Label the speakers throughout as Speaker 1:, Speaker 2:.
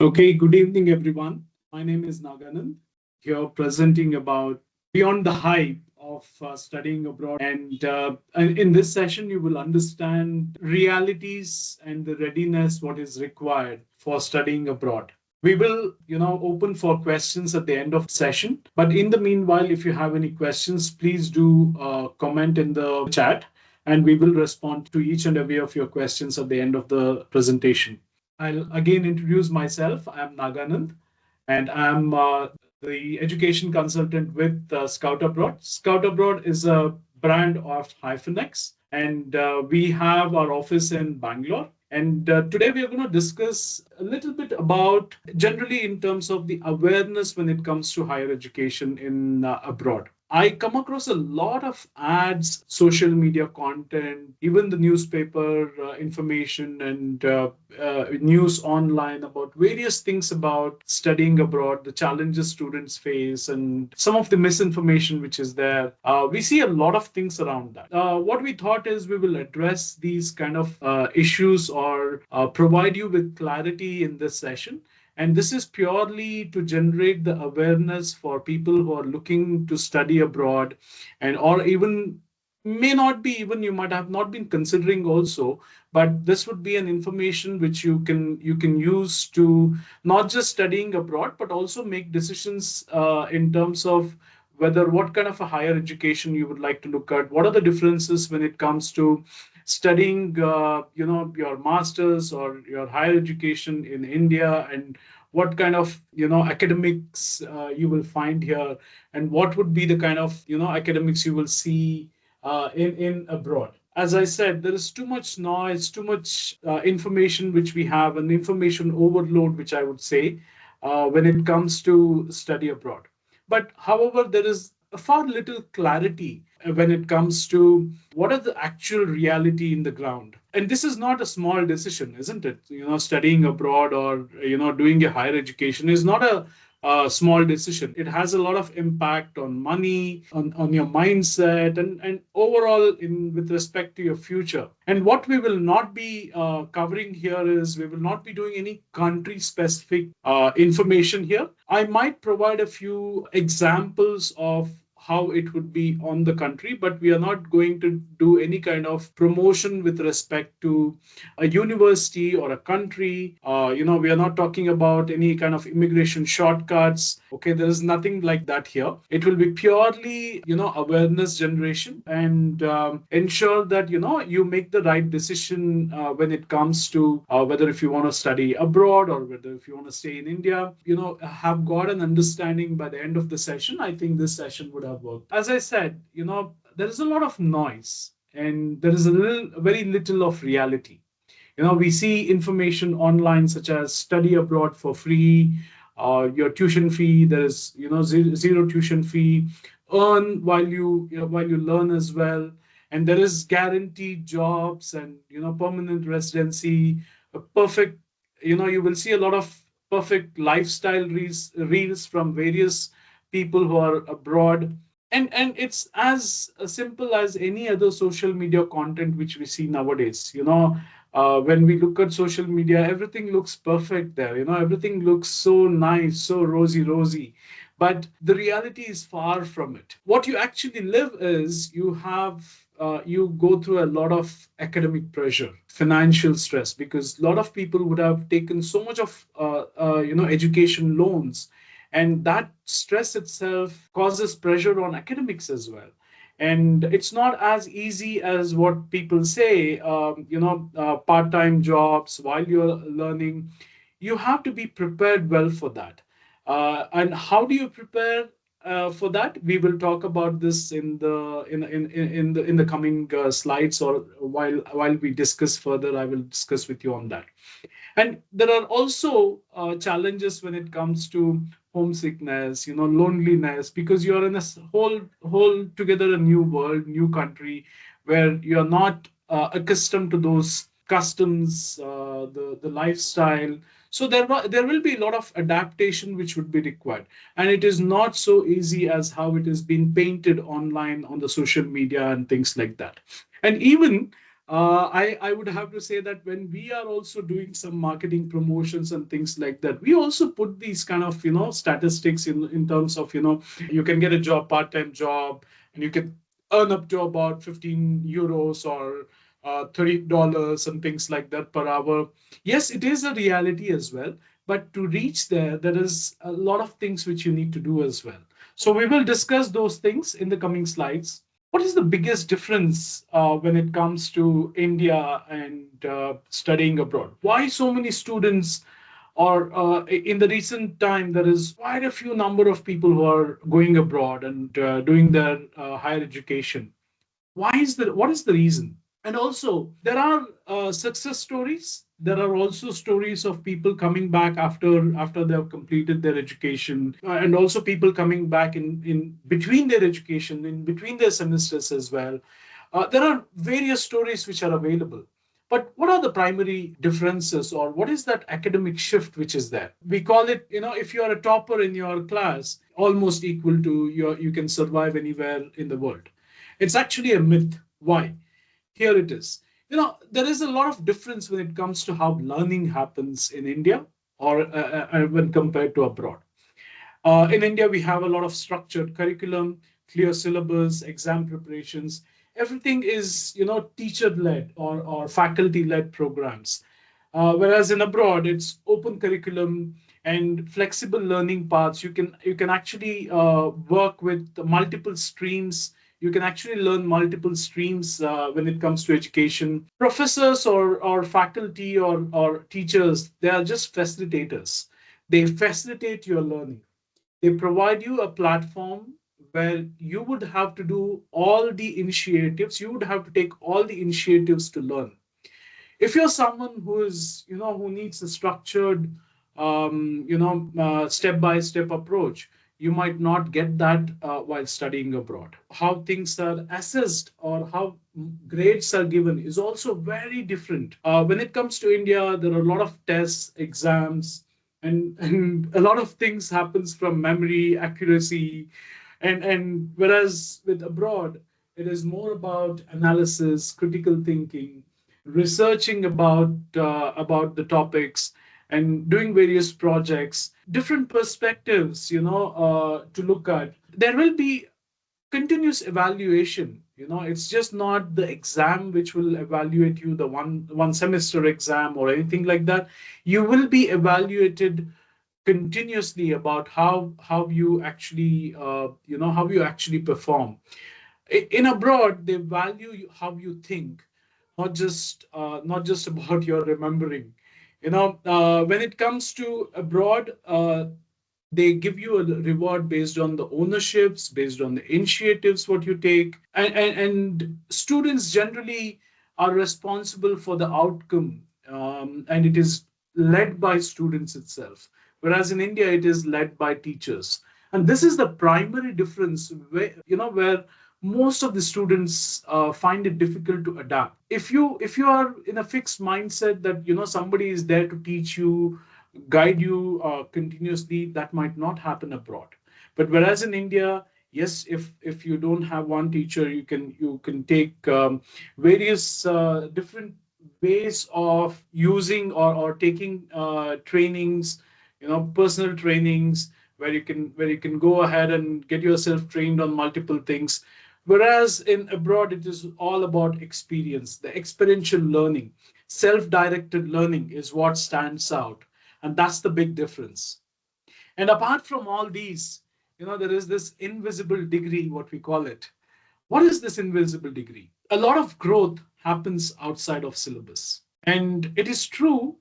Speaker 1: Okay, good evening, everyone. My name is Naganand, here presenting about Beyond the Hype of Studying Abroad. And in this session, you will understand realities and the readiness, what is required for studying abroad. We will, open for questions at the end of the session. But in the meanwhile, if you have any questions, please do comment in the chat, and we will respond to each and every of your questions at the end of the presentation. I'll again introduce myself. I'm Naganand, and I'm the education consultant with Scoutabroad. Scoutabroad is a brand of Hyphenex, and we have our office in Bangalore. And today we are going to discuss a little bit about generally in terms of the awareness when it comes to higher education in abroad. I come across a lot of ads, social media content, even the newspaper information and news online about various things about studying abroad, the challenges students face, and some of the misinformation which is there. We see a lot of things around that. What we thought is we will address these kind of issues or provide you with clarity in this session. And this is purely to generate the awareness for people who are looking to study abroad and or even may not be even you might have not been considering also, but this would be an information which you can use to not just studying abroad but also make decisions in terms of whether what kind of a higher education you would like to look at, what are the differences when it comes to studying your masters or your higher education in India, and what kind of academics you will find here, and what would be the kind of academics you will see in abroad. As I said, there is too much noise, too much information which we have, an information overload, which I would say, when it comes to study abroad. But however, there is a far little clarity when it comes to what are the actual reality in the ground. And this is not a small decision, isn't it? Studying abroad or doing a higher education is not a small decision. It has a lot of impact on money, on your mindset, and overall in with respect to your future. And what we will not be covering here is we will not be doing any country specific information here. I might provide a few examples of how it would be on the country, but we are not going to do any kind of promotion with respect to a university or a country. We are not talking about any kind of immigration shortcuts. Okay, there is nothing like that here. It will be purely, awareness generation and ensure that, you make the right decision when it comes to whether if you want to study abroad or whether if you want to stay in India, have got an understanding by the end of the session. I think this session would have worked. As I said, there is a lot of noise and there is very little of reality. We see information online such as study abroad for free, your tuition fee. There is zero tuition fee. Earn while you learn as well, and there is guaranteed jobs and permanent residency. A perfect, you will see a lot of perfect lifestyle reels from various people who are abroad, and it's as simple as any other social media content which we see nowadays. When we look at social media, everything looks perfect there. Everything looks so nice, so rosy, but the reality is far from it. What you actually live is you go through a lot of academic pressure, financial stress, because a lot of people would have taken so much of education loans, and that stress itself causes pressure on academics as well. And it's not as easy as what people say. Part-time jobs while you're learning, you have to be prepared well for that. And how do you prepare for that? We will talk about this in the coming slides, or while we discuss further, I will discuss with you on that. And there are also challenges when it comes to homesickness, loneliness, because you're in a whole together a new world, new country, where you're not accustomed to those customs, the lifestyle. So there will be a lot of adaptation which would be required, and it is not so easy as how it is being painted online on the social media and things like that. And even I would have to say that when we are also doing some marketing promotions and things like that, we also put these kind of, statistics in terms of, you can get a job, part-time job, and you can earn up to about 15 euros or $30 and things like that per hour. Yes, it is a reality as well. But to reach there, there is a lot of things which you need to do as well. So we will discuss those things in the coming slides. What is the biggest difference when it comes to India and studying abroad? Why so many students, or in the recent time, there is quite a few number of people who are going abroad and doing their higher education. Why is that? What is the reason? And also, there are success stories. There are also stories of people coming back after they have completed their education, and also people coming back in between their education, in between their semesters as well. There are various stories which are available. But what are the primary differences, or what is that academic shift which is there? We call it, if you are a topper in your class, almost equal to you can survive anywhere in the world. It's actually a myth. Why? Here it is. There is a lot of difference when it comes to how learning happens in India or when compared to abroad. In India, we have a lot of structured curriculum, clear syllabus, exam preparations. Everything is, teacher-led or faculty-led programs. Whereas in abroad, it's open curriculum and flexible learning paths. You can actually work with multiple streams. You can actually learn multiple streams when it comes to education. Professors or faculty or teachers, they are just facilitators. They facilitate your learning. They provide you a platform where you would have to do all the initiatives. You would have to take all the initiatives to learn. If you're someone who is, who needs a structured, step-by-step approach, you might not get that while studying abroad. How things are assessed or how grades are given is also very different. When it comes to India, there are a lot of tests, exams, and a lot of things happens from memory, accuracy, and whereas with abroad, it is more about analysis, critical thinking, researching about the topics and doing various projects, different perspectives, to look at. There will be continuous evaluation. It's just not the exam which will evaluate you, the one semester exam or anything like that. You will be evaluated continuously about how you actually how you actually perform. In abroad, they value how you think, not just about your remembering. When it comes to abroad, they give you a reward based on the ownerships, based on the initiatives what you take, and students generally are responsible for the outcome, and it is led by students itself, whereas in India it is led by teachers. And this is the primary difference where most of the students find it difficult to adapt. If you are in a fixed mindset that somebody is there to teach you, guide you continuously, that might not happen abroad. But whereas in India, yes, if you don't have one teacher, you can take various different ways of using or taking trainings, personal trainings, where you can go ahead and get yourself trained on multiple things. Whereas in abroad, it is all about experience, the experiential learning, self-directed learning is what stands out. And that's the big difference. And apart from all these, there is this invisible degree, what we call it. What is this invisible degree? A lot of growth happens outside of syllabus. And it is true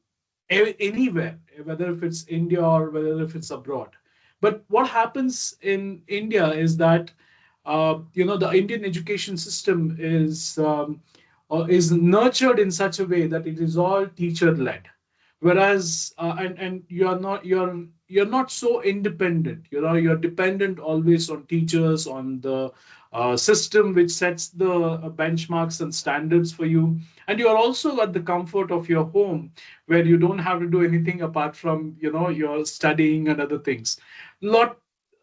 Speaker 1: anywhere, whether if it's India or whether if it's abroad. But what happens in India is that the Indian education system is nurtured in such a way that it is all teacher led, whereas and you're not so independent. You're dependent always on teachers, on the system which sets the benchmarks and standards for you, and you are also at the comfort of your home, where you don't have to do anything apart from your studying and other things.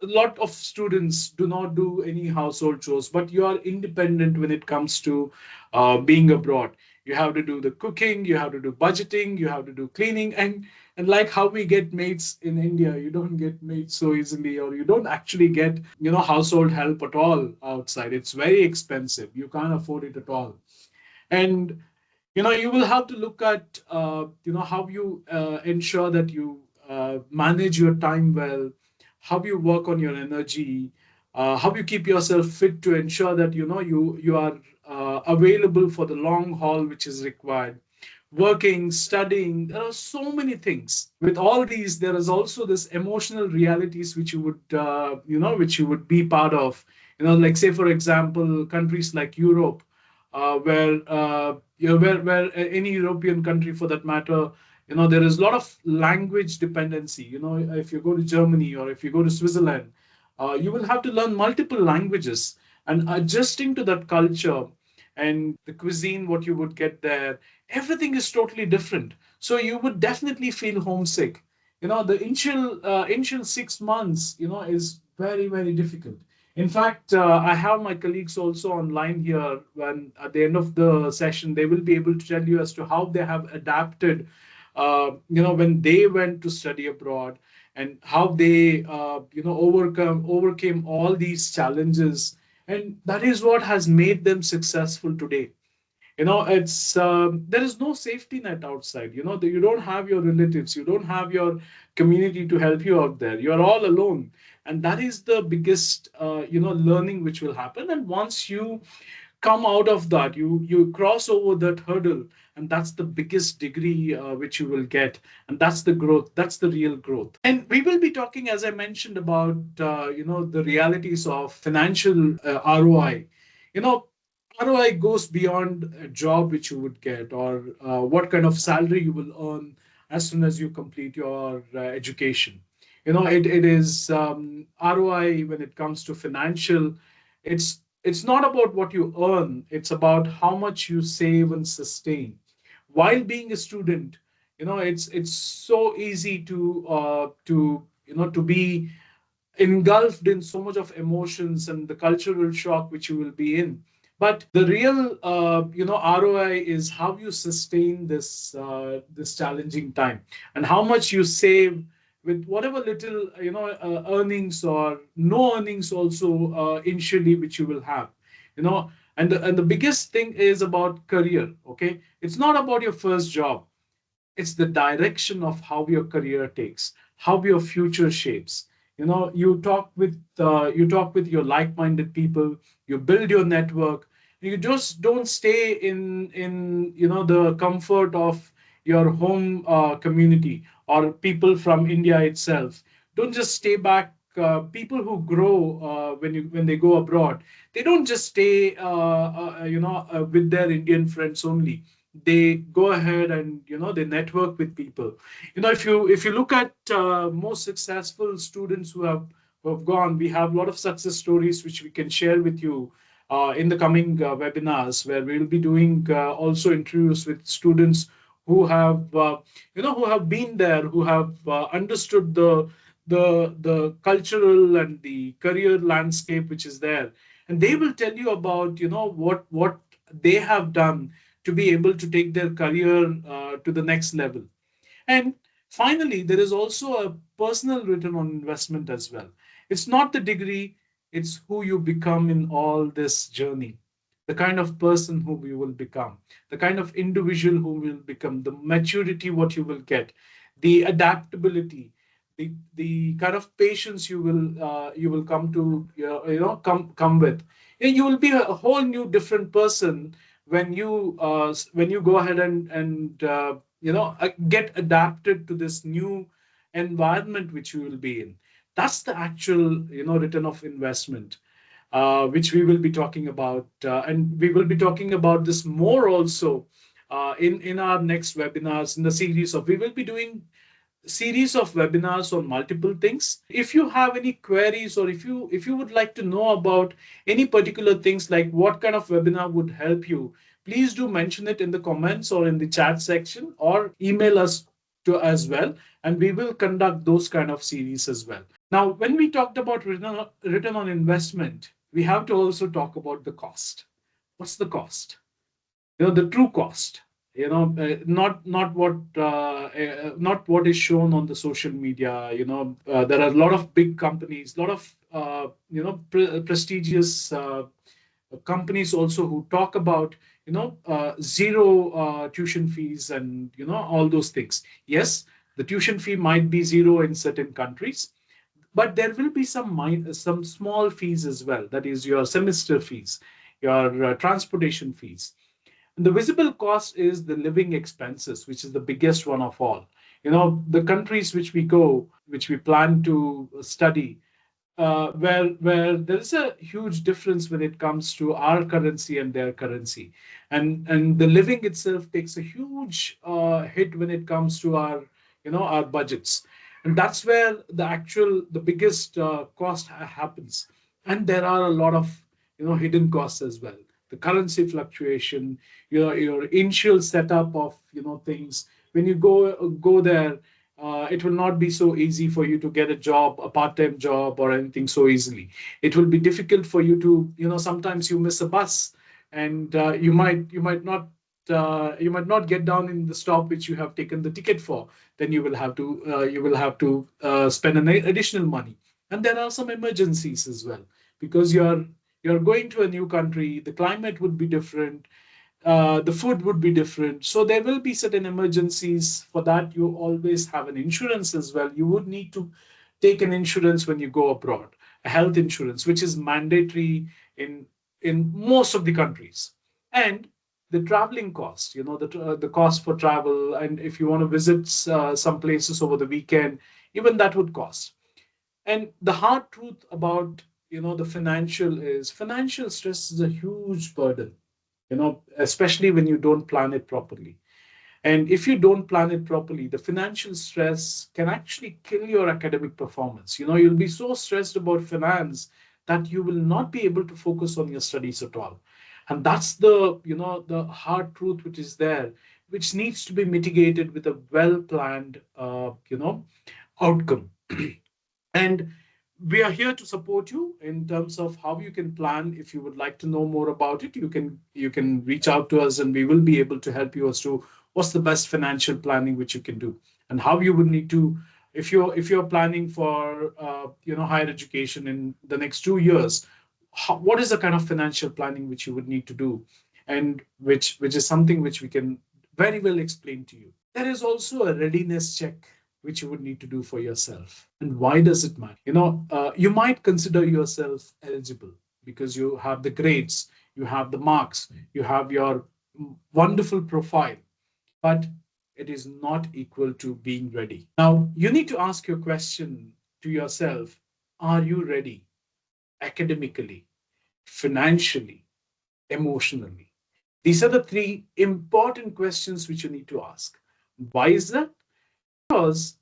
Speaker 1: Lot of students do not do any household chores, but you are independent when it comes to being abroad. You have to do the cooking, you have to do budgeting, you have to do cleaning, and like how we get maids in India, you don't get maids so easily, or you don't actually get, household help at all outside. It's very expensive. You can't afford it at all. And you will have to look at how you ensure that you manage your time well, how you work on your energy, how you keep yourself fit to ensure that you are available for the long haul which is required. Working, studying, there are so many things. With all these, there is also this emotional realities which you would which you would be part of. Like, say for example, countries like Europe, where any European country for that matter, there is a lot of language dependency. If you go to Germany or if you go to Switzerland, you will have to learn multiple languages, and adjusting to that culture and the cuisine, what you would get there, everything is totally different. So you would definitely feel homesick. The initial 6 months, is very, very difficult. In fact, I have my colleagues also online here. When at the end of the session, they will be able to tell you as to how they have adapted, when they went to study abroad, and how they, overcame all these challenges. And that is what has made them successful today. It's there is no safety net outside. You don't have your relatives, you don't have your community to help you out there. You're all alone, and that is the biggest learning which will happen. And once you come out of that, you cross over that hurdle, and that's the biggest degree which you will get. And that's the growth, that's the real growth. And we will be talking, as I mentioned, about the realities of financial ROI. you know ROI goes beyond a job which you would get, or what kind of salary you will earn as soon as you complete your education. It is ROI when it comes to financial. It's not about what you earn, it's about how much you save and sustain. While being a student, it's so easy to be engulfed in so much of emotions and the cultural shock which you will be in. But the real, ROI is how you sustain this challenging time, and how much you save with whatever little, earnings or no earnings also initially which you will have. You know, and the biggest thing is about career. Okay, it's not about your first job. It's the direction of how your career takes, how your future shapes. You talk with your like-minded people, you build your network. You just don't stay in the comfort of your home community or people from India itself. Don't just stay back. People who grow when they go abroad, they don't just stay with their Indian friends only. They go ahead and they network with people. If you look at most successful students who have gone, we have a lot of success stories which we can share with you in the coming webinars, where we'll be doing also interviews with students who have been there, who have understood the cultural and the career landscape which is there, and they will tell you about what they have done to be able to take their career to the next level. And finally, there is also a personal return on investment as well. It's not the degree, it's who you become in all this journey, the kind of person who you will become, the kind of individual who will become, the maturity what you will get, the adaptability, the kind of patience you will come to come with. And you will be a whole new different person when you go ahead and get adapted to this new environment which you will be in. That's the actual return of investment, which we will be talking about, and we will be talking about this more also in our next webinars in the series of. We will be doing series of webinars on multiple things. If you have any queries, or if you would like to know about any particular things, like what kind of webinar would help you, please do mention it in the comments or in the chat section, or email us to as well, and we will conduct those kind of series as well. Now, when we talked about return on investment, we have to also talk about the cost. What's the cost? the true cost, not what is shown on the social media. There are a lot of big companies, a lot of prestigious companies also who talk about zero tuition fees and all those things. Yes, the tuition fee might be zero in certain countries, but there will be some small fees as well. That is your semester fees, your transportation fees. And the visible cost is the living expenses, which is the biggest one of all. The countries which we go, which we plan to study, where there is a huge difference when it comes to our currency and their currency, and the living itself takes a huge hit when it comes to our budgets, and that's where the biggest cost happens. And there are a lot of hidden costs as well. The currency fluctuation, your initial setup of things. When you go there, it will not be so easy for you to get a job, a part-time job, or anything so easily. It will be difficult for you to, sometimes you miss a bus, and you might not get down in the stop which you have taken the ticket for. Then you will have to spend an additional money. And there are some emergencies as well, because you're going to a new country. The climate would be different, the food would be different. So there will be certain emergencies. For that, you always have an insurance as well. You would need to take an insurance when you go abroad, a health insurance, which is mandatory in most of the countries. And the traveling cost, the cost for travel, and if you want to visit some places over the weekend, even that would cost. And the hard truth about the financial stress is a huge burden, especially when you don't plan it properly. And if you don't plan it properly, the financial stress can actually kill your academic performance. You'll be so stressed about finance that you will not be able to focus on your studies at all. And that's the hard truth which is there, which needs to be mitigated with a well planned, outcome. And we are here to support you in terms of how you can plan. If you would like to know more about it, you can reach out to us, and we will be able to help you as to what's the best financial planning which you can do, and how you would need to, if you're planning for higher education in the next 2 years. What is the kind of financial planning which you would need to do, and which is something which we can very well explain to you. There is also a readiness check which you would need to do for yourself. And why does it matter? You might consider yourself eligible because you have the grades, you have the marks, you have your wonderful profile, but it is not equal to being ready. Now, you need to ask your question to yourself: are you ready academically, financially, emotionally? These are the three important questions which you need to ask. Why is that? Because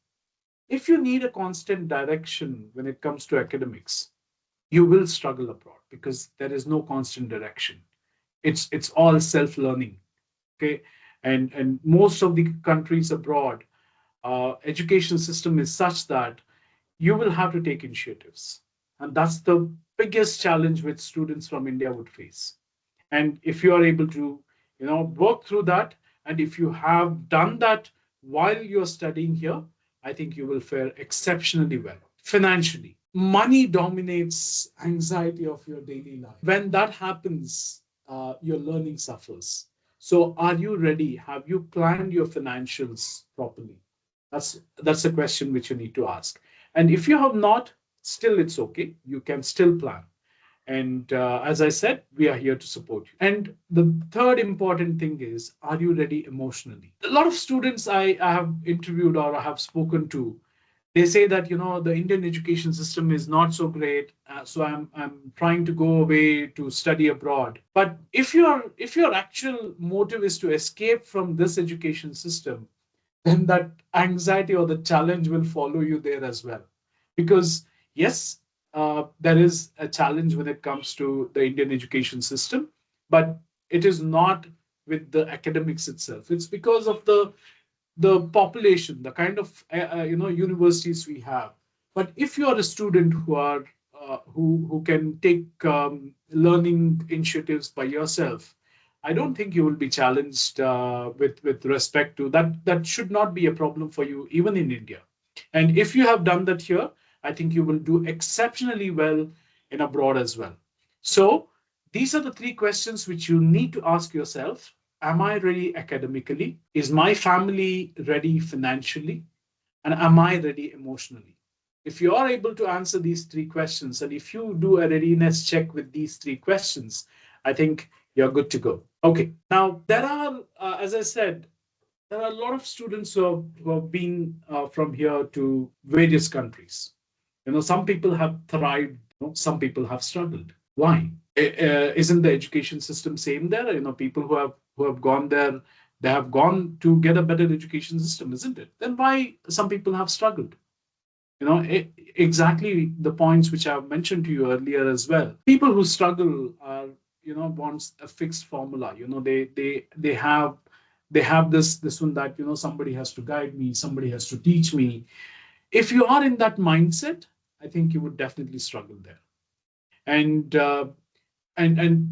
Speaker 1: if you need a constant direction when it comes to academics, you will struggle abroad because there is no constant direction. It's all self-learning. Okay. And most of the countries abroad, education system is such that you will have to take initiatives. And that's the biggest challenge which students from India would face. And if you are able to work through that, and if you have done that while you're studying here, I think you will fare exceptionally well. Financially, money dominates anxiety of your daily life. When that happens, your learning suffers. So are you ready? Have you planned your financials properly? That's a question which you need to ask. And if you have not, still it's okay, you can still plan. And as I said, we are here to support you. And the third important thing is, are you ready emotionally? A lot of students I have interviewed or I have spoken to, they say that the Indian education system is not so great, so I'm trying to go away to study abroad. But if your actual motive is to escape from this education system, then that anxiety or the challenge will follow you there as well. Because yes, there is a challenge when it comes to the Indian education system, but it is not with the academics itself. It's because of the population, the kind of universities we have. But if you are a student who can take learning initiatives by yourself, I don't think you will be challenged with respect to that. That should not be a problem for you, even in India. And if you have done that here, I think you will do exceptionally well in abroad as well. So these are the three questions which you need to ask yourself. Am I ready academically? Is my family ready financially? And am I ready emotionally? If you are able to answer these three questions, and if you do a readiness check with these three questions, I think you're good to go. Okay, now there are, as I said, there are a lot of students who have been from here to various countries. Some people have thrived, some people have struggled. Why? Isn't the education system same there? People who have gone there, they have gone to get a better education system, isn't it? Then why some people have struggled? Exactly the points which I've mentioned to you earlier as well. People who struggle are, wants a fixed formula. They have this one that somebody has to guide me, somebody has to teach me. If you are in that mindset, I think you would definitely struggle there. And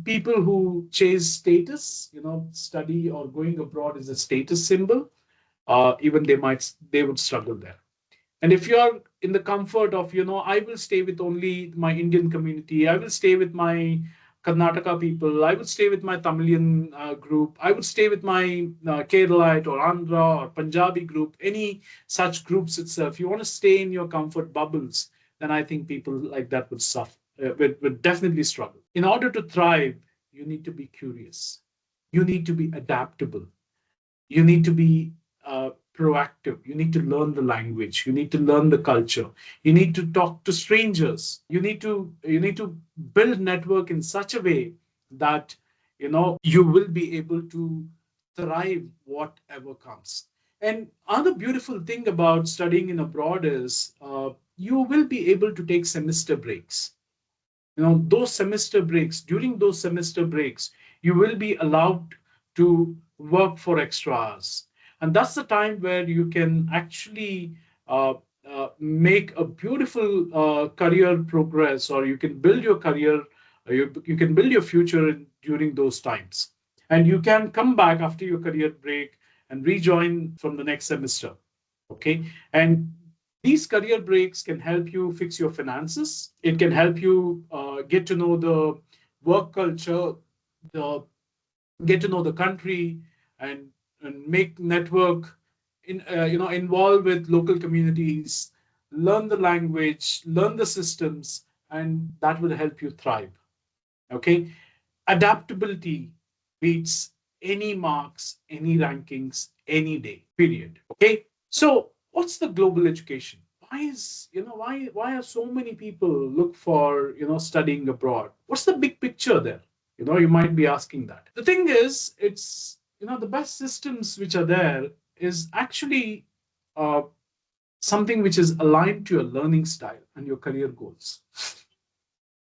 Speaker 1: people who chase status, study or going abroad is a status symbol. Even they would struggle there. And if you're in the comfort of, I will stay with only my Indian community, I will stay with my Karnataka people, I would stay with my Tamilian group, I would stay with my Keralite or Andhra or Punjabi group, any such groups itself. You want to stay in your comfort bubbles, then I think people like that would suffer, would definitely struggle. In order to thrive, you need to be curious. You need to be adaptable. You need to be proactive. You need to learn the language. You need to learn the culture. You need to talk to strangers. You need to build network in such a way that you will be able to thrive whatever comes. And another beautiful thing about studying in abroad is you will be able to take semester breaks. Those semester breaks, during those semester breaks, you will be allowed to work for extra hours. And that's the time where you can actually make a beautiful career progress, or you can build your career, you can build your future during those times. And you can come back after your career break and rejoin from the next semester. Okay. And these career breaks can help you fix your finances. It can help you get to know the work culture, the get to know the country, and make network, involve with local communities, learn the language, learn the systems, and that will help you thrive. Okay. Adaptability beats any marks, any rankings, any day, period. Okay. So what's the global education? Why are so many people look for studying abroad? What's the big picture there? You might be asking that. The thing is, it's the best systems which are there is actually uh, something which is aligned to your learning style and your career goals.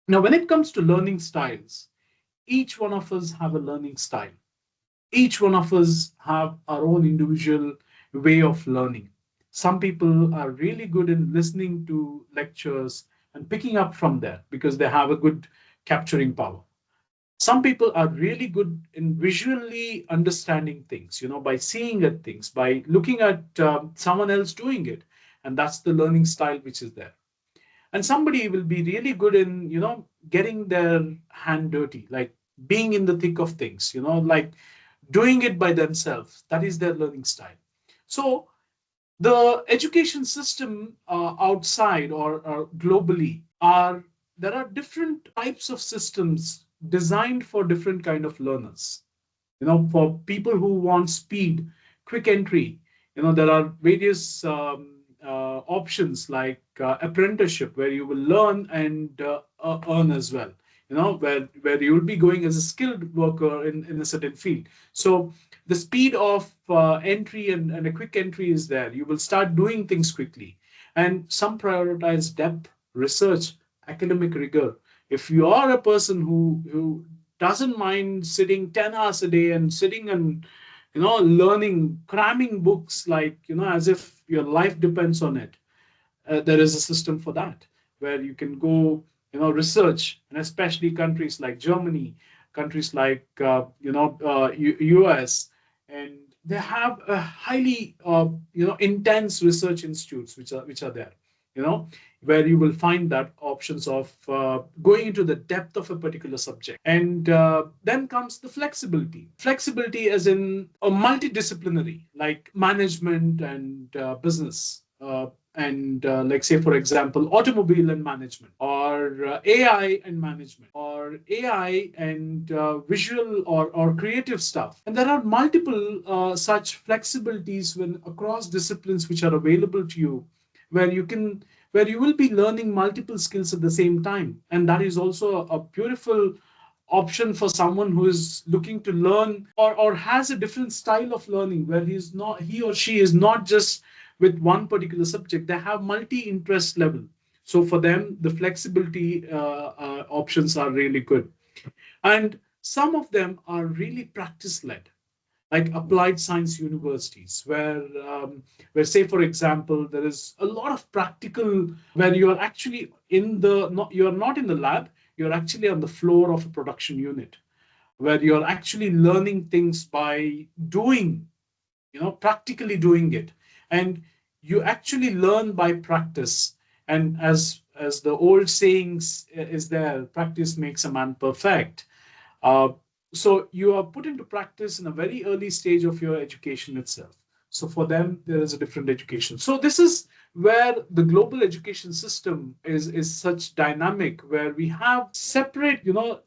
Speaker 1: Now, when it comes to learning styles, each one of us have a learning style. Each one of us have our own individual way of learning. Some people are really good in listening to lectures and picking up from there because they have a good capturing power. Some people are really good in visually understanding things, by seeing at things, by looking at someone else doing it. And that's the learning style which is there. And somebody will be really good in getting their hand dirty, like being in the thick of things, like doing it by themselves. That is their learning style. So the education system outside or globally are there are different types of systems designed for different kind of learners. For people who want speed, quick entry, there are various options like apprenticeship, where you will learn and earn as well. Where you will be going as a skilled worker in a certain field. So the speed of entry and a quick entry is there. You will start doing things quickly. And some prioritize depth, research, academic rigor. If you are a person who doesn't mind sitting 10 hours a day and sitting and learning, cramming books like as if your life depends on it, there is a system for that, where you can go research, and especially countries like Germany, countries like US, and they have a highly intense research institutes which are there, you know, where you will find that options of going into the depth of a particular subject. And then comes the flexibility. Flexibility as in a multidisciplinary, like management and business. And like, say, for example, automobile and management, or AI and management, or AI and visual or creative stuff. And there are multiple such flexibilities when across disciplines which are available to you, where you will be learning multiple skills at the same time. And that is also a beautiful option for someone who is looking to learn, or has a different style of learning, where he or she is not just with one particular subject. They have multi-interest level. So for them, the flexibility options are really good. And some of them are really practice-led, like applied science universities, where say, for example, there is a lot of practical, where you are actually you are not in the lab, you're actually on the floor of a production unit, where you're actually learning things by doing, practically doing it. And you actually learn by practice. And as the old sayings is there, practice makes a man perfect. Uh, so you are put into practice in a very early stage of your education itself. So for them, there is a different education. So this is where the global education system is such dynamic, where we have separate,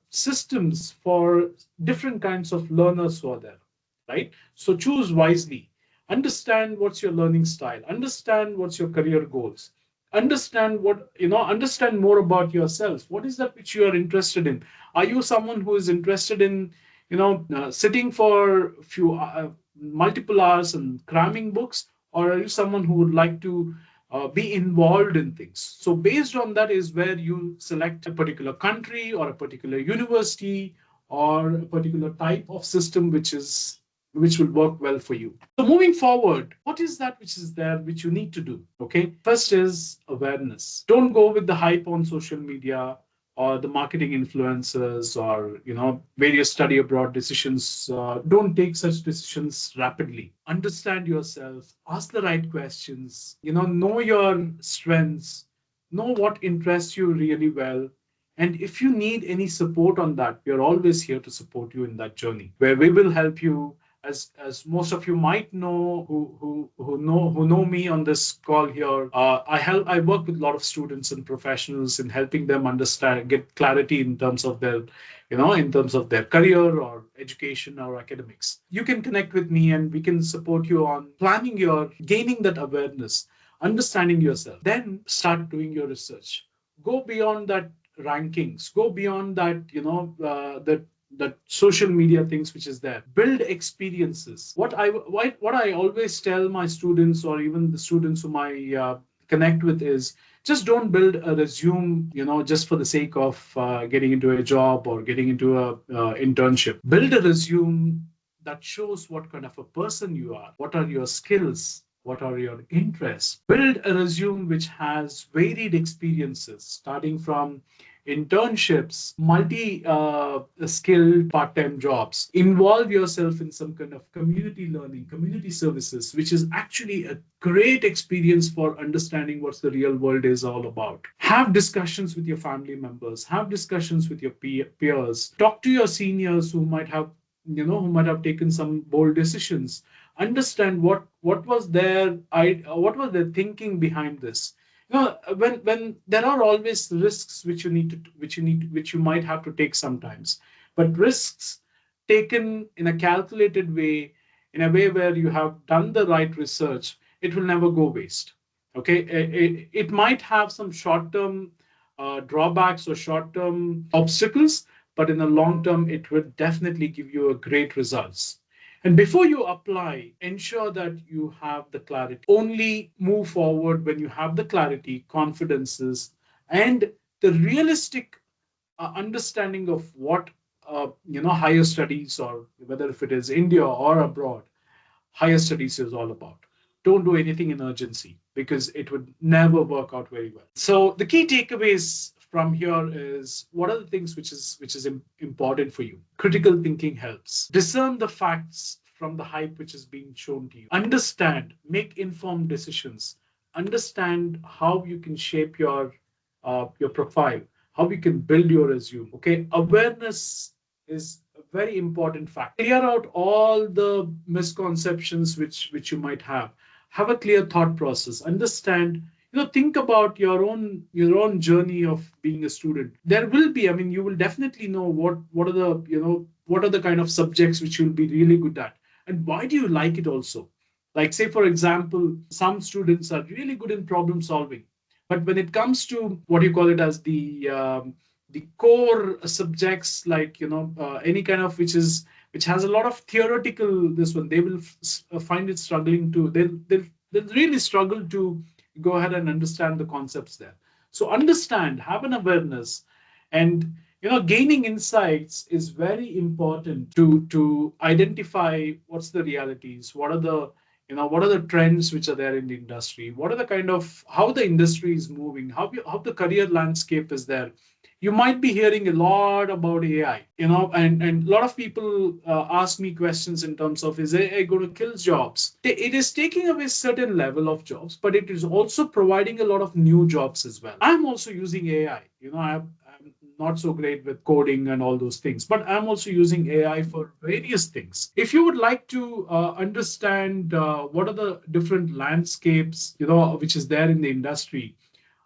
Speaker 1: systems for different kinds of learners who are there, right? So choose wisely. Understand what's your learning style. Understand what's your career goals. Understand more about yourself. What is that which you are interested in? Are you someone who is interested in, sitting for multiple hours and cramming books, or are you someone who would like to be involved in things? So based on that is where you select a particular country or a particular university or a particular type of system which will work well for you. So moving forward, what is that which is there which you need to do? Okay, first is awareness. Don't go with the hype on social media or the marketing influencers, or various study abroad decisions. Don't take such decisions rapidly. Understand yourself, ask the right questions, know your strengths, know what interests you really well. And if you need any support on that, we are always here to support you in that journey, where we will help you. As most of you might know, who know me on this call here, I work with a lot of students and professionals in helping them get clarity in terms of their career or education or academics. You can connect with me and we can support you on gaining that awareness, understanding yourself. Then start doing your research. Go beyond that rankings. Go beyond that that social media things which is there. Build experiences. What I always tell my students, or even the students whom I connect with, is just don't build a resume, just for the sake of getting into a job or getting into a internship. Build a resume that shows what kind of a person you are, what are your skills, what are your interests. Build a resume which has varied experiences, starting from internships, multi-skilled part-time jobs. Involve yourself in some kind of community learning, community services, which is actually a great experience for understanding what the real world is all about. Have discussions with your family members, have discussions with your peers, talk to your seniors who might have taken some bold decisions. Understand what was their thinking behind this. When there are always risks which you might have to take sometimes, but risks taken in a calculated way, in a way where you have done the right research, it will never go waste. Okay, it might have some short-term drawbacks or short-term obstacles, but in the long term, it will definitely give you a great results. And before you apply, ensure that you have the clarity. Only move forward when you have the clarity, confidences, and the realistic understanding of what higher studies, or whether if it is India or abroad, higher studies is all about. Don't do anything in urgency, because it would never work out very well. So the key takeaways from here is what are the things which is important for you. Critical thinking helps. Discern the facts from the hype which is being shown to you. Understand, make informed decisions. Understand how you can shape your profile, how you can build your resume. Okay, awareness is a very important factor. Clear out all the misconceptions which you might have. Have a clear thought process. Understand, think about your own journey of being a student. There will be, I mean, you will definitely know what are the what are the kind of subjects which you'll be really good at, and why do you like it also. Like, say for example, some students are really good in problem solving, but when it comes to what you call it as the core subjects, like any kind of which has a lot of theoretical, this one, they will find it struggling to, they'll really struggle to go ahead and understand the concepts there. So understand, have an awareness, and gaining insights is very important to identify what's the realities, what are the trends which are there in the industry, what are the kind of how the industry is moving, how the career landscape is there. You might be hearing a lot about AI, and a lot of people ask me questions in terms of, is AI going to kill jobs? It is taking away certain level of jobs, but it is also providing a lot of new jobs as well. I'm also using AI. I'm not so great with coding and all those things, but I'm also using AI for various things. If you would like to understand what are the different landscapes, which is there in the industry,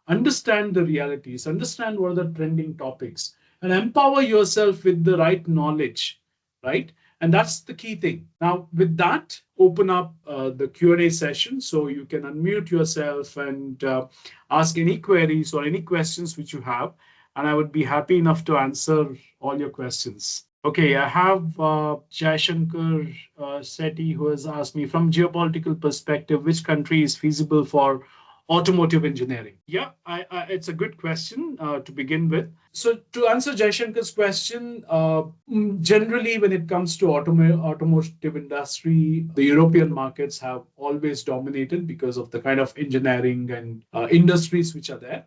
Speaker 1: understand the realities, understand what are the trending topics, and empower yourself with the right knowledge, right? And that's the key thing. Now, with that, open up the Q&A session, so you can unmute yourself and ask any queries or any questions which you have, and I would be happy enough to answer all your questions. Okay, I have Jaishankar Sethi, who has asked me, from geopolitical perspective, which country is feasible for automotive engineering? Yeah, it's a good question to begin with. So to answer Jaishankar's question, generally when it comes to automotive industry, the European markets have always dominated because of the kind of engineering and industries which are there.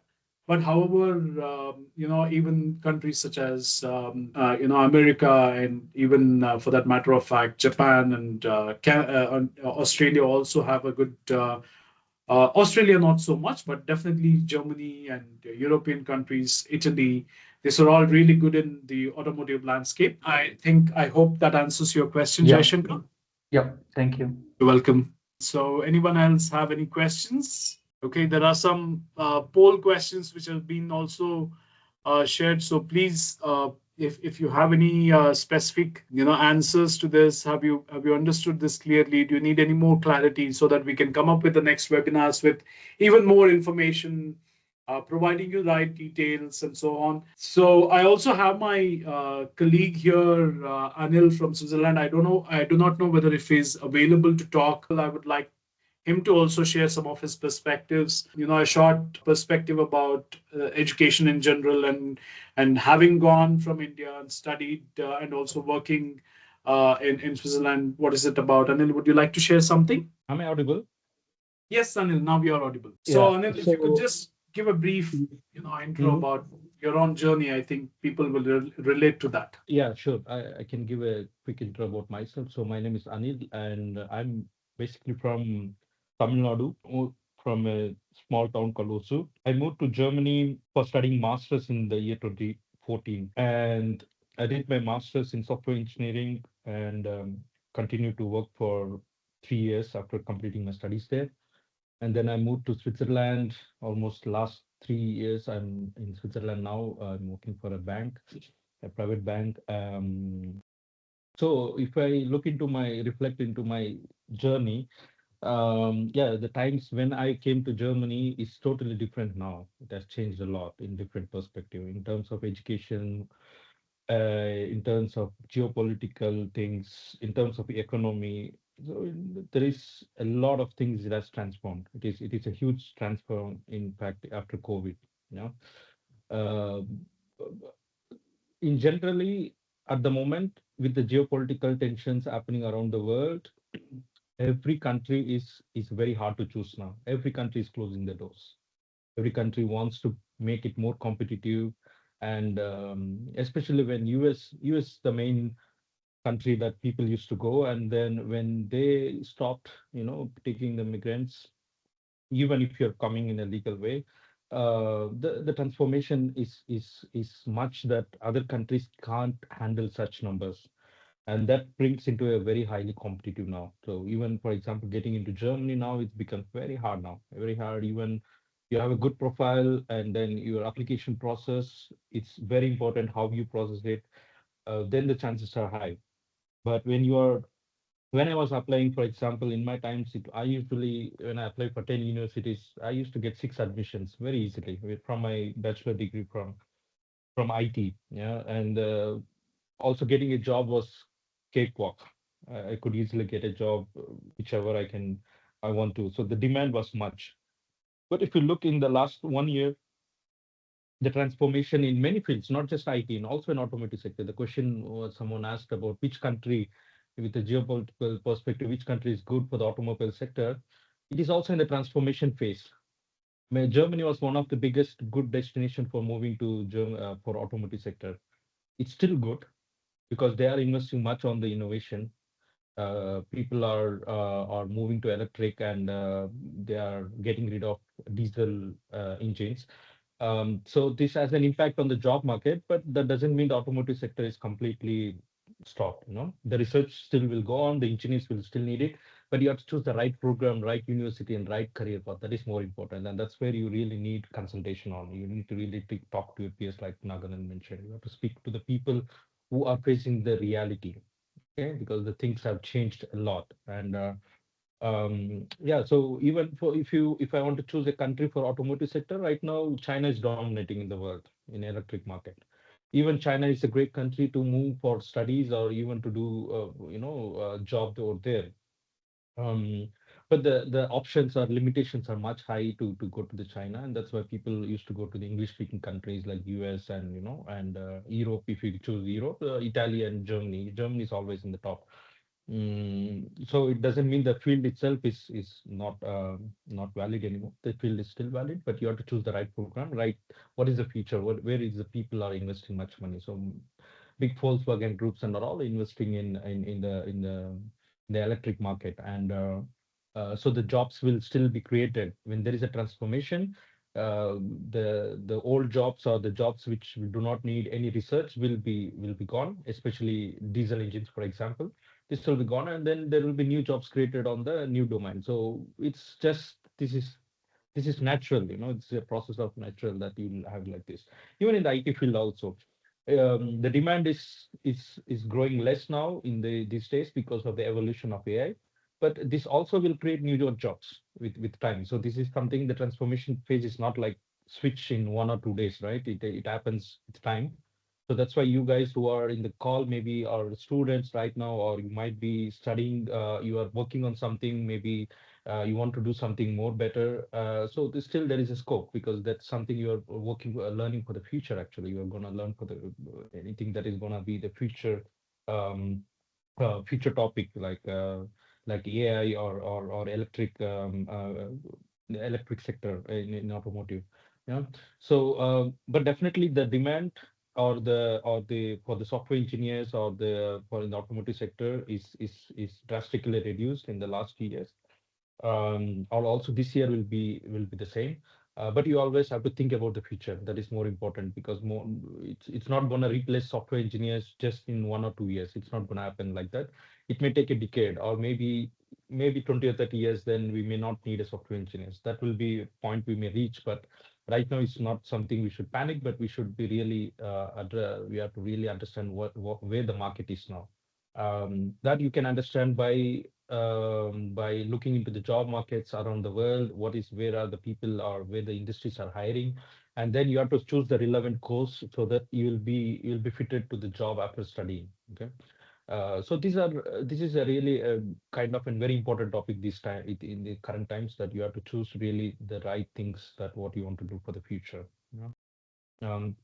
Speaker 1: But however, even countries such as America, and even for that matter of fact, Japan and Australia also have a good. Australia, not so much, but definitely Germany and European countries, Italy, these are all really good in the automotive landscape. I hope that answers your question,
Speaker 2: Yeah.
Speaker 1: Jaishankar.
Speaker 2: Yep. Thank you.
Speaker 1: You're welcome. So, anyone else have any questions? Okay, there are some poll questions which have been also shared. So please, if you have any specific answers to this, have you understood this clearly? Do you need any more clarity so that we can come up with the next webinars with even more information, providing you the right details and so on. So I also have my colleague here, Anil from Switzerland. I do not know whether if he's available to talk. I would like him to also share some of his perspectives, a short perspective about education in general, and having gone from India and studied and also working in Switzerland. What is it about? Anil, would you like to share something?
Speaker 2: Am I audible?
Speaker 1: Yes, Anil, now we are audible. So,
Speaker 2: Yeah.
Speaker 1: Anil, if you could just give a brief, intro about your own journey, I think people will relate to that.
Speaker 2: Yeah, sure. I can give a quick intro about myself. So my name is Anil, and I'm basically from Tamil Nadu, from a small town called Osu. I moved to Germany for studying masters in the year 2014, and I did my masters in software engineering, and continued to work for 3 years after completing my studies there. And then I moved to Switzerland. Almost last 3 years I'm in Switzerland now. I'm working for a bank, a private bank. So if I reflect into my journey, yeah, the times when I came to Germany is totally different now. It has changed a lot in different perspective in terms of education, in terms of geopolitical things, in terms of economy. So there is a lot of things that has transformed. It is a huge transform, in fact, after COVID. You know, Um in generally at the moment with the geopolitical tensions happening around the world, every country is very hard to choose now. Every country is closing the doors. Every country wants to make it more competitive, and especially when US the main country that people used to go, and then when they stopped, taking the migrants, even if you're coming in a legal way, the transformation is much that other countries can't handle such numbers, and that brings into a very highly competitive now. So even, for example, getting into Germany now, it's become very hard now, very hard. Even you have a good profile, and then your application process, it's very important how you process it. Then the chances are high. But when I was applying, for example, in my times, I usually, when I apply for 10 universities, I used to get 6 admissions very easily from my bachelor degree from IT. Yeah, and also getting a job was cakewalk. I could easily get a job, whichever I want to. So the demand was much. But if you look in the last 1 year, the transformation in many fields, not just IT, and also in automotive sector. The question was someone asked about which country, with a geopolitical perspective, which country is good for the automobile sector. It is also in the transformation phase. Germany was one of the biggest good destination for moving to for automotive sector. It's still good because they are investing much on the innovation. People are moving to electric, and they are getting rid of diesel engines. So this has an impact on the job market, but that doesn't mean the automotive sector is completely stopped. The research still will go on, the engineers will still need it, but you have to choose the right program, right university, and right career path. That is more important, and that's where you really need consultation on. You need to really talk to your peers, like Naganand mentioned. You have to speak to the people who are facing the reality, okay? Because the things have changed a lot, and yeah, so even for if I want to choose a country for automotive sector right now, China is dominating in the world in electric market. Even China is a great country to move for studies or even to do job over there. um, but the options or limitations are much high to go to the China, and that's why people used to go to the English speaking countries like US and Europe. If you choose Europe, Italy and Germany. Germany is always in the top. So it doesn't mean the field itself is not valid anymore. The field is still valid, but you have to choose the right program, right? What is the future? Where is the people are investing much money? So big Volkswagen groups and are all investing in the electric market, and so the jobs will still be created when there is a transformation. The old jobs or the jobs which do not need any research will be gone, especially diesel engines, for example. This will be gone, and then there will be new jobs created on the new domain. So it's just this is natural. It's a process of natural that you will have like this. Even in the IT field also, the demand is growing less now in these days because of the evolution of AI. But this also will create new jobs with time. So this is something, the transformation phase is not like switch in 1 or 2 days, right? It happens with time. So that's why you guys who are in the call maybe are students right now, or you might be studying, you are working on something, maybe you want to do something more better. So still there is a scope, because that's something you are working, learning for the future. Actually, you are going to learn for the anything that is going to be the um, future topic, like AI or the electric sector in automotive. Yeah. So, but definitely the demand or the for the software engineers or the for in the automotive sector is drastically reduced in the last few years. Or also this year will be the same. But you always have to think about the future. That is more important, because it's not going to replace software engineers just in 1 or 2 years. It's not going to happen like that. It may take a decade, or maybe 20 or 30 years. Then we may not need a software engineers. That will be a point we may reach. But right now, it's not something we should panic. But we should be really we have to really understand where the market is now. That you can understand by looking into the job markets around the world. Where are the people, or where the industries are hiring, and then you have to choose the relevant course so that you'll be fitted to the job after studying. Okay. So this is a really kind of a very important topic this time in the current times, that you have to choose really the right things, that what you want to do for the future. Um,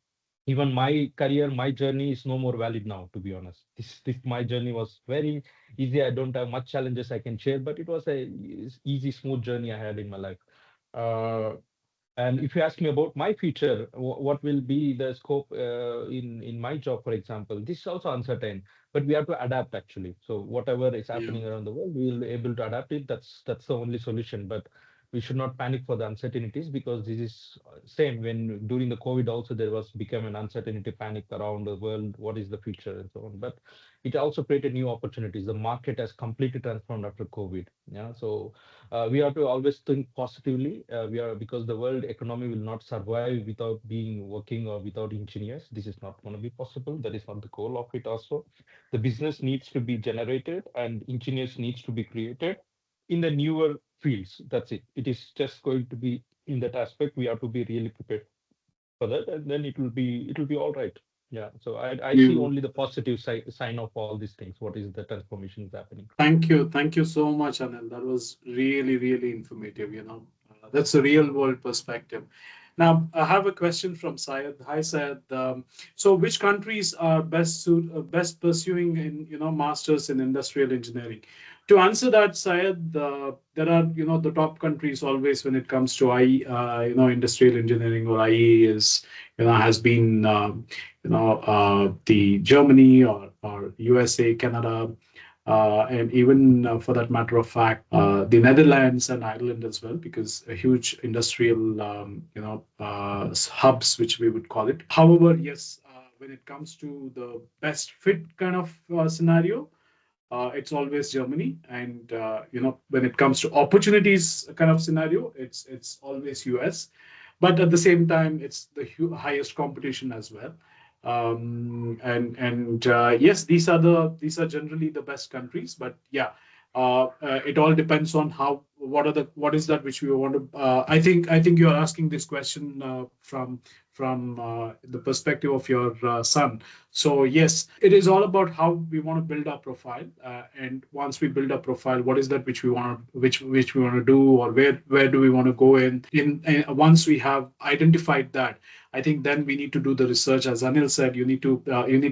Speaker 2: Even my career, my journey is no more valid now, to be honest. This my journey was very easy. I don't have much challenges I can share, but it was a easy, smooth journey I had in my life. Uh, And if you ask me about my future, what will be the scope in my job, for example, this is also uncertain, but we have to adapt actually. So whatever is
Speaker 1: Yeah.
Speaker 2: happening around the world, we will be able to adapt it. That's the only solution. But we should not panic for the uncertainties, because this is same when during the COVID also there was become an uncertainty panic around the world. What is the future and so on. But it also created new opportunities. The market has completely transformed after COVID. Yeah, so we have to always think positively. We are because the world economy will not survive without being working or without engineers. This is not going to be possible. That is not the goal of it. Also, the business needs to be generated and engineers needs to be created in the newer fields. That's it. It is just going to be in that aspect. We have to be really prepared for that, and then it will be all right. Yeah. So I see
Speaker 1: You.
Speaker 2: only the positive sign of all these things. What is the transformation is happening?
Speaker 1: Thank you so much, Anil. That was really, really informative. That's a real world perspective. Now, I have a question from Syed. Hi, Syed. So, which countries are best pursuing in masters in industrial engineering? To answer that, Syed, there are the top countries always when it comes to industrial engineering or IE is has been the Germany or USA, Canada, and even for that matter of fact, the Netherlands and Ireland as well, because a huge industrial, hubs, which we would call it. However, yes, when it comes to the best fit kind of scenario, it's always Germany, and when it comes to opportunities kind of scenario, it's always US. But at the same time, it's the highest competition as well. And yes, these are generally the best countries. But yeah, it all depends on what is that which we want to. I think you are asking this question from the perspective of your son. So yes, it is all about how we want to build our profile, and once we build our profile, what is that which we want to do, or where do we want to go in once we have identified that. I think then we need to do the research. As Anil said, you need to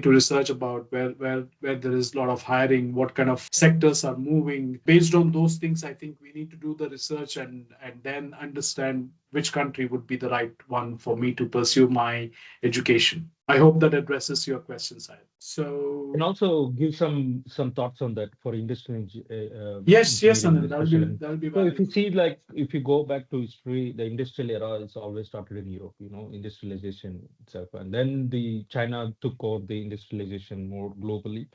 Speaker 1: research about where there is a lot of hiring, what kind of sectors are moving. Based on those things, I think we need to do the research and then understand which country would be the right one for me to pursue my education. I hope that addresses your question, Sahib.
Speaker 2: And
Speaker 1: So
Speaker 2: also give some thoughts on that for industrial
Speaker 1: yes,
Speaker 2: engineering,
Speaker 1: Anil,
Speaker 2: especially.
Speaker 1: that'll be
Speaker 2: So if you
Speaker 1: valuable.
Speaker 2: see, like, if you go back to history, the industrial era is always started in Europe, industrialization itself. And then the China took over the industrialization more globally.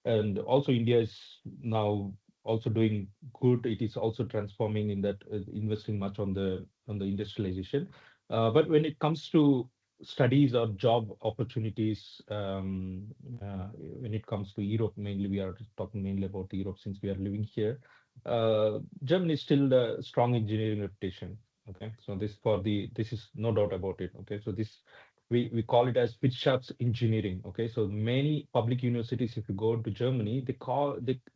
Speaker 2: And also India is now also doing good. It is also transforming in that, investing much on the industrialization. But when it comes to studies or job opportunities, when it comes to Europe, mainly we are talking mainly about Europe since we are living here. Germany is still the strong engineering reputation. Okay, so this is no doubt about it. Okay, so we call it as Wirtschafts engineering. Okay, so many public universities, if you go to Germany,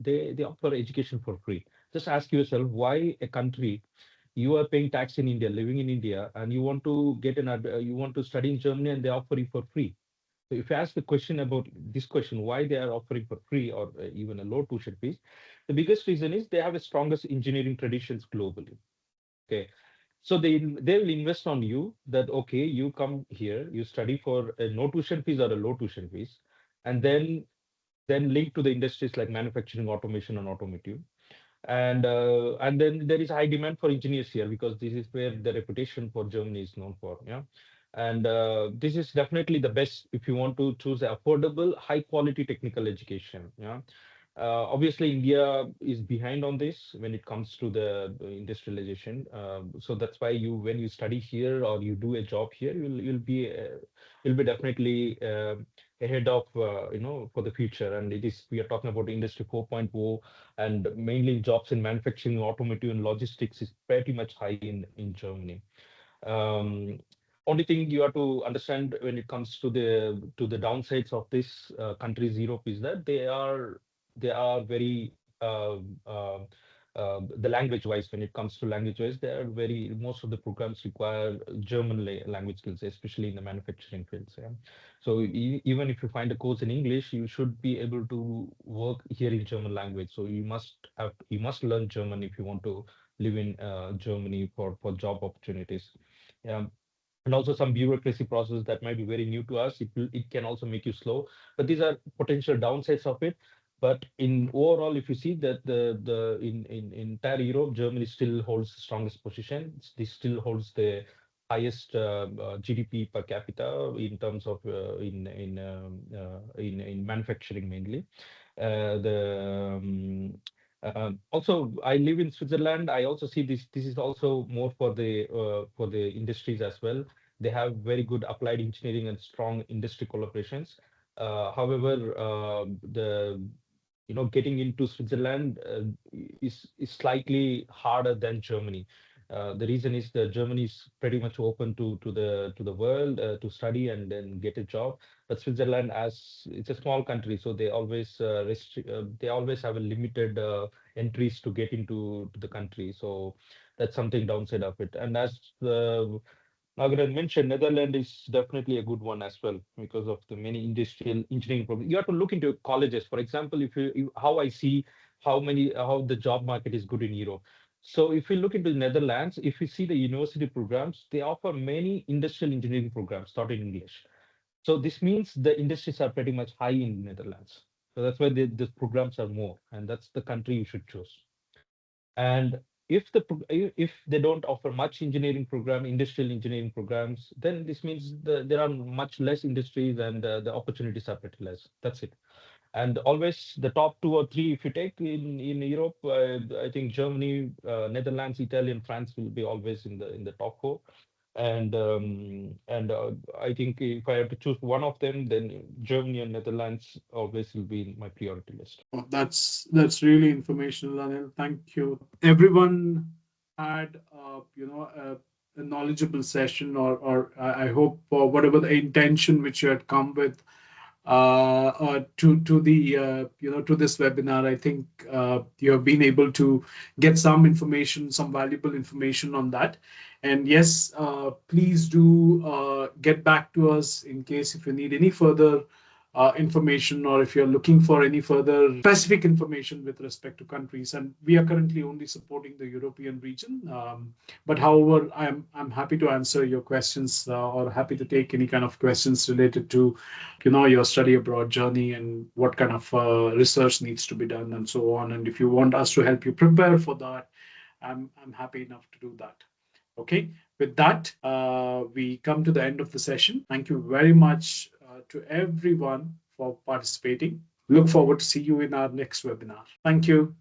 Speaker 2: they offer education for free. Just ask yourself why a country, you are paying tax in India, living in India, and you want to you want to study in Germany, and they offer you for free. So if you ask the question about this question, why they are offering for free or even a low tuition fees, the biggest reason is they have the strongest engineering traditions globally. Okay, so they will invest on you that, okay, you come here, you study for a no tuition fees or a low tuition fees, and then link to the industries like manufacturing, automation, and automotive. And then there is high demand for engineers here because this is where the reputation for Germany is known for. Yeah, and this is definitely the best if you want to choose affordable, high quality technical education. Yeah. Obviously, India is behind on this when it comes to the industrialization. So that's why when you study here or you do a job here, you'll be definitely ahead of for the future. And we are talking about Industry 4.0, and mainly jobs in manufacturing, automotive, and logistics is pretty much high in Germany. Um, Only thing you have to understand when it comes to the downsides of this countries, Europe, is that they are very the language wise. When it comes to language wise, they are very most of the programs require German language skills, especially in the manufacturing fields. Yeah. So even if you find a course in English, you should be able to work here in German language. So you must learn German if you want to live in Germany for job opportunities. And also some bureaucracy process that might be very new to us. It can also make you slow, but these are potential downsides of it. But in overall, if you see that in entire Europe, Germany still holds the strongest position. This still holds the highest GDP per capita in terms of in manufacturing mainly. Also, I live in Switzerland. I also see this. This is also more for the industries as well. They have very good applied engineering and strong industry collaborations. However, the getting into Switzerland is slightly harder than Germany. The reason is that Germany is pretty much open to the world to study and then get a job. But Switzerland, as it's a small country, so they always have a limited entries to get into the country. So that's something downside of it. And as Nagaraj mentioned, Netherlands is definitely a good one as well because of the many industrial engineering programs. You have to look into colleges. For example, if how I see how the job market is good in Europe. So if we look into the Netherlands, if we see the university programs, they offer many industrial engineering programs taught in English. So this means the industries are pretty much high in the Netherlands. So that's why the programs are more, and that's the country you should choose. And if they don't offer much industrial engineering programs, then this means there are much less industries and the opportunities are pretty less. That's it. And always the top two or three, if you take in Europe, I think Germany, Netherlands, Italy, and France will be always in the top four. And I think if I have to choose one of them, then Germany and Netherlands always will be in my priority list.
Speaker 1: Oh, that's really informational, Anil. Thank you. Everyone had a knowledgeable session, or I hope for whatever the intention which you had come with to the to this webinar. I think you have been able to get some information, some valuable information on that. And yes, please do get back to us in case if you need any further information, or if you're looking for any further specific information with respect to countries. And we are currently only supporting the European region. But however, I'm happy to answer your questions or happy to take any kind of questions related to your study abroad journey and what kind of research needs to be done and so on. And if you want us to help you prepare for that, I'm happy enough to do that. Okay, with that, we come to the end of the session. Thank you very much to everyone for participating. Look forward to see you in our next webinar. Thank you.